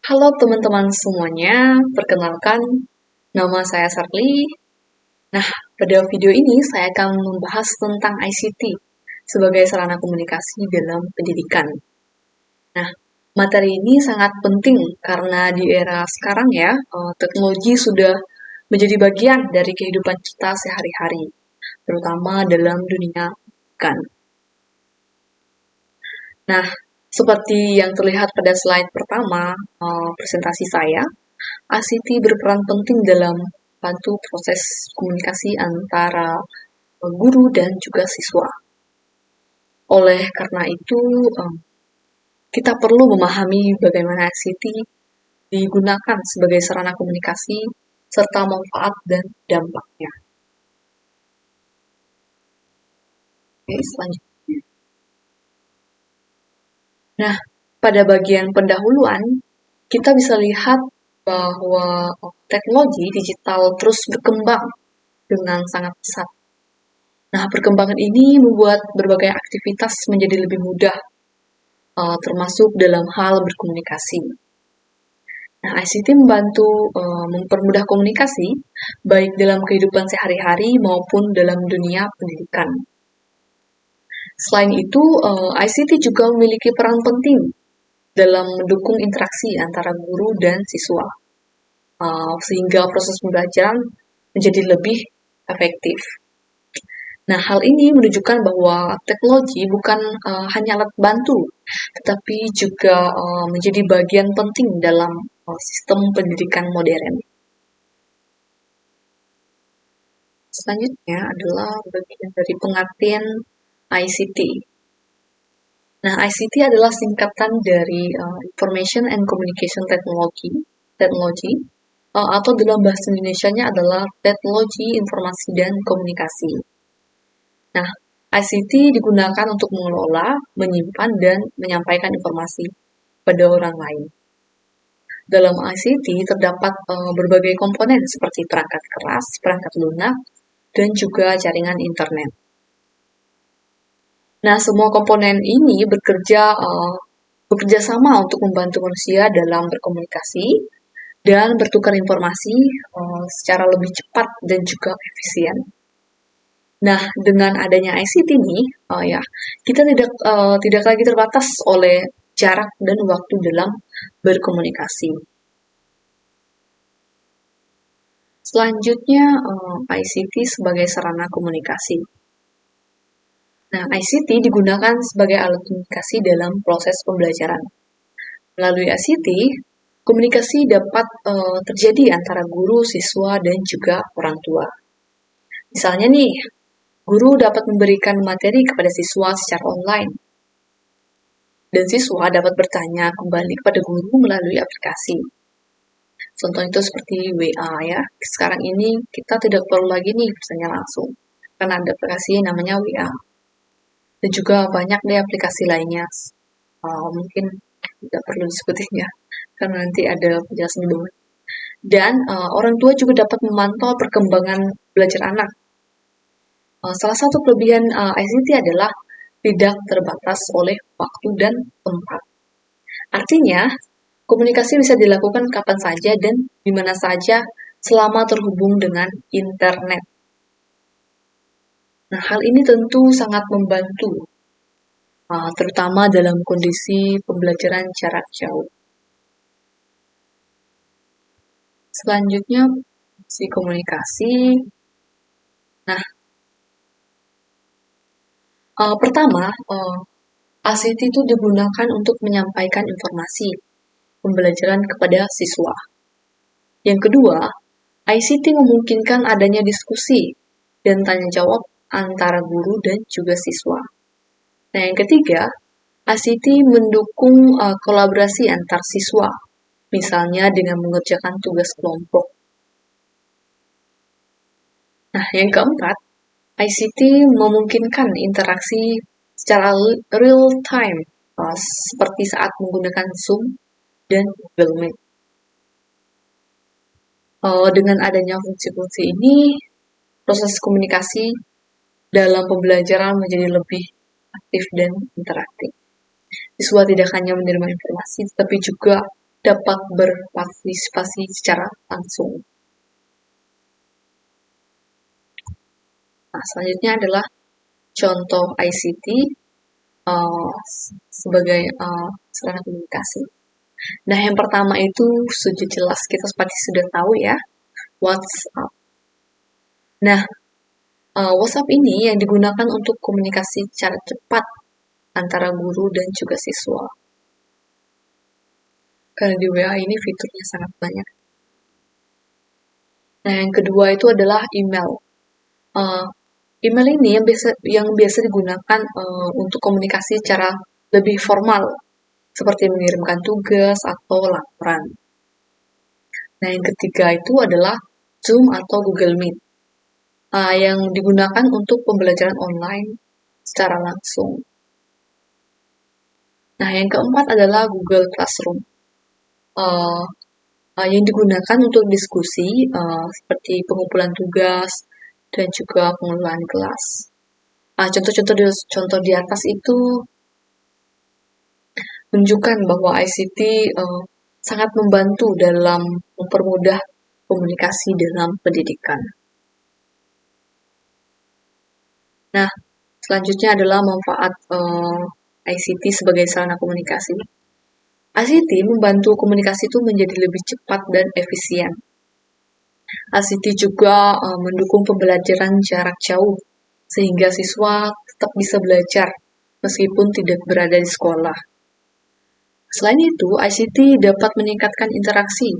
Halo teman-teman semuanya, perkenalkan nama saya Sarli. Nah, pada video ini saya akan membahas tentang ICT sebagai sarana komunikasi dalam pendidikan. Nah, materi ini sangat penting karena di era sekarang ya, teknologi sudah menjadi bagian dari kehidupan kita sehari-hari, terutama dalam dunia pendidikan. Nah, seperti yang terlihat pada slide pertama presentasi saya, ICT berperan penting dalam bantu proses komunikasi antara guru dan juga siswa. Oleh karena itu, kita perlu memahami bagaimana ICT digunakan sebagai sarana komunikasi serta manfaat dan dampaknya. Oke, selanjutnya. Nah, pada bagian pendahuluan, kita bisa lihat bahwa teknologi digital terus berkembang dengan sangat pesat. Nah, perkembangan ini membuat berbagai aktivitas menjadi lebih mudah, termasuk dalam hal berkomunikasi. Nah, ICT membantu mempermudah komunikasi, baik dalam kehidupan sehari-hari maupun dalam dunia pendidikan. Selain itu, ICT juga memiliki peran penting dalam mendukung interaksi antara guru dan siswa, sehingga proses pembelajaran menjadi lebih efektif. Nah, hal ini menunjukkan bahwa teknologi bukan hanya alat bantu, tetapi juga menjadi bagian penting dalam sistem pendidikan modern. Selanjutnya adalah bagian dari pengertian ICT. Nah, ICT adalah singkatan dari Information and Communication Technology, atau dalam bahasa Indonesianya adalah Teknologi Informasi dan Komunikasi. Nah, ICT digunakan untuk mengelola, menyimpan, dan menyampaikan informasi pada orang lain. Dalam ICT terdapat berbagai komponen seperti perangkat keras, perangkat lunak, dan juga jaringan internet. Nah, semua komponen ini bekerja sama untuk membantu manusia dalam berkomunikasi dan bertukar informasi secara lebih cepat dan juga efisien. Nah, dengan adanya ICT nih, ya kita tidak lagi terbatas oleh jarak dan waktu dalam berkomunikasi. Selanjutnya, ICT sebagai sarana komunikasi. Nah, ICT digunakan sebagai alat komunikasi dalam proses pembelajaran. Melalui ICT, komunikasi dapat terjadi antara guru, siswa, dan juga orang tua. Misalnya nih, guru dapat memberikan materi kepada siswa secara online, dan siswa dapat bertanya kembali kepada guru melalui aplikasi. Contoh itu seperti WA ya. Sekarang ini kita tidak perlu lagi nih bertanya langsung, karena ada aplikasi namanya WA. Dan juga banyak deh aplikasi lainnya. Mungkin tidak perlu disebutin ya, karena nanti ada penjelasan di bawah. Dan orang tua juga dapat memantau perkembangan belajar anak. Salah satu kelebihan ICT adalah tidak terbatas oleh waktu dan tempat. Artinya, komunikasi bisa dilakukan kapan saja dan di mana saja selama terhubung dengan internet. Nah, hal ini tentu sangat membantu, terutama dalam kondisi pembelajaran jarak jauh. Selanjutnya, fungsi komunikasi. Nah, pertama, ICT itu digunakan untuk menyampaikan informasi pembelajaran kepada siswa. Yang kedua, ICT memungkinkan adanya diskusi dan tanya jawab antara guru dan juga siswa. Nah, yang ketiga, ICT mendukung kolaborasi antar siswa, misalnya dengan mengerjakan tugas kelompok. Nah, yang keempat, ICT memungkinkan interaksi secara real time, seperti saat menggunakan Zoom dan Google Meet. Dengan adanya fungsi-fungsi ini, proses komunikasi dalam pembelajaran menjadi lebih aktif dan interaktif. Siswa tidak hanya menerima informasi, tetapi juga dapat berpartisipasi secara langsung. Nah, selanjutnya adalah contoh ICT sebagai sarana komunikasi. Nah, yang pertama itu sudah jelas, kita pasti sudah tahu ya, WhatsApp. Nah, WhatsApp ini yang digunakan untuk komunikasi secara cepat antara guru dan juga siswa. Karena di WA ini fiturnya sangat banyak. Nah, yang kedua itu adalah email. Email ini yang biasa digunakan untuk komunikasi secara lebih formal, seperti mengirimkan tugas atau laporan. Nah, yang ketiga itu adalah Zoom atau Google Meet, yang digunakan untuk pembelajaran online secara langsung. Nah, yang keempat adalah Google Classroom, yang digunakan untuk diskusi seperti pengumpulan tugas dan juga pengelolaan kelas. Contoh di atas itu menunjukkan bahwa ICT sangat membantu dalam mempermudah komunikasi dalam pendidikan. Nah, selanjutnya adalah manfaat ICT sebagai sarana komunikasi. ICT membantu komunikasi itu menjadi lebih cepat dan efisien. ICT juga mendukung pembelajaran jarak jauh, sehingga siswa tetap bisa belajar meskipun tidak berada di sekolah. Selain itu, ICT dapat meningkatkan interaksi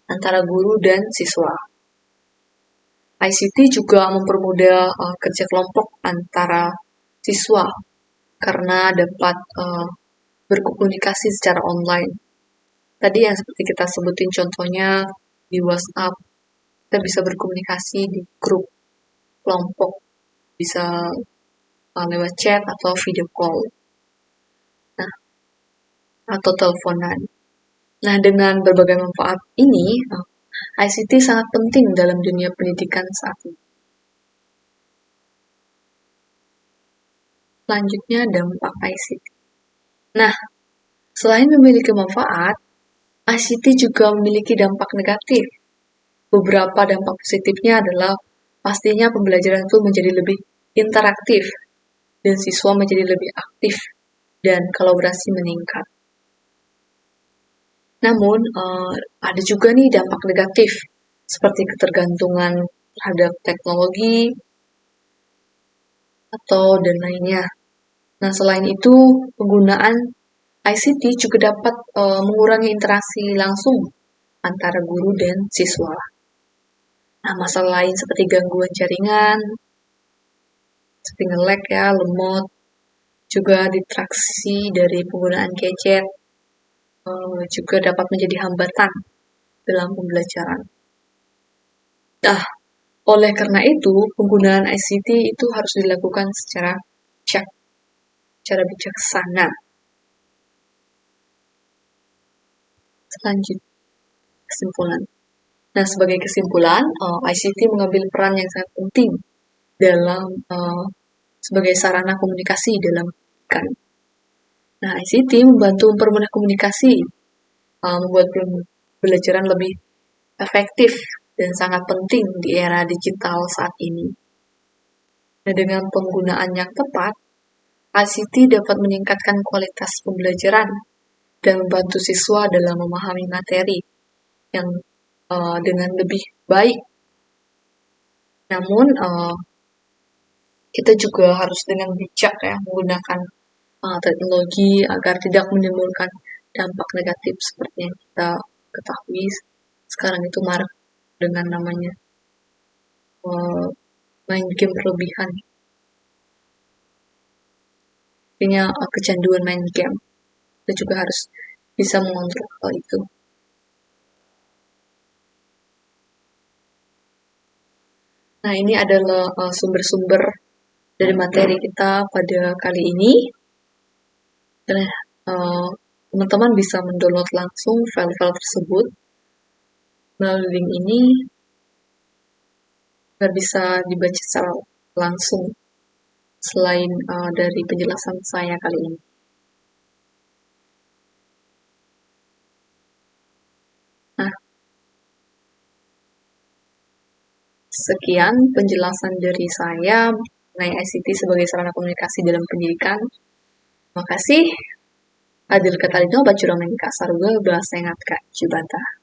antara guru dan siswa. ICT juga mempermudah kerja kelompok antara siswa karena dapat berkomunikasi secara online. Tadi yang seperti kita sebutin contohnya di WhatsApp, kita bisa berkomunikasi di grup kelompok, bisa lewat chat atau video call, nah, atau teleponan. Nah, dengan berbagai manfaat ini, ICT sangat penting dalam dunia pendidikan saat ini. Selanjutnya, dampak ICT. Nah, selain memiliki manfaat, ICT juga memiliki dampak negatif. Beberapa dampak positifnya adalah pastinya pembelajaran itu menjadi lebih interaktif dan siswa menjadi lebih aktif dan kolaborasi meningkat. Namun, ada juga nih dampak negatif, seperti ketergantungan terhadap teknologi, atau dan lainnya. Nah, selain itu, penggunaan ICT juga dapat mengurangi interaksi langsung antara guru dan siswa. Nah, masalah lain seperti gangguan jaringan, seperti nge-lag ya, lemot, juga distraksi dari penggunaan gadget, juga dapat menjadi hambatan dalam pembelajaran. Nah, oleh karena itu, penggunaan ICT itu harus dilakukan secara bijaksana. Selanjutnya, kesimpulan. Nah, sebagai kesimpulan, ICT mengambil peran yang sangat penting dalam sebagai sarana komunikasi dalam pendidikan. Nah, ICT membantu mempermudah komunikasi, membuat pembelajaran lebih efektif dan sangat penting di era digital saat ini. Nah, dengan penggunaan yang tepat, ICT dapat meningkatkan kualitas pembelajaran dan membantu siswa dalam memahami materi yang dengan lebih baik. Namun, kita juga harus dengan bijak ya menggunakan teknologi agar tidak menimbulkan dampak negatif seperti yang kita ketahui sekarang itu marak dengan namanya main game berlebihan. Artinya kecanduan main game. Kita juga harus bisa mengontrol hal itu. Nah, ini adalah sumber-sumber dari materi kita pada kali ini. Dan teman-teman bisa mendownload langsung file-file tersebut melalui link ini agar bisa dibaca secara langsung selain dari penjelasan saya kali ini. Sekian penjelasan dari saya mengenai ICT sebagai sarana komunikasi dalam pendidikan. Terima kasih. Adil kata itu apa curang yang kasar gue belas sengat kak Jubata.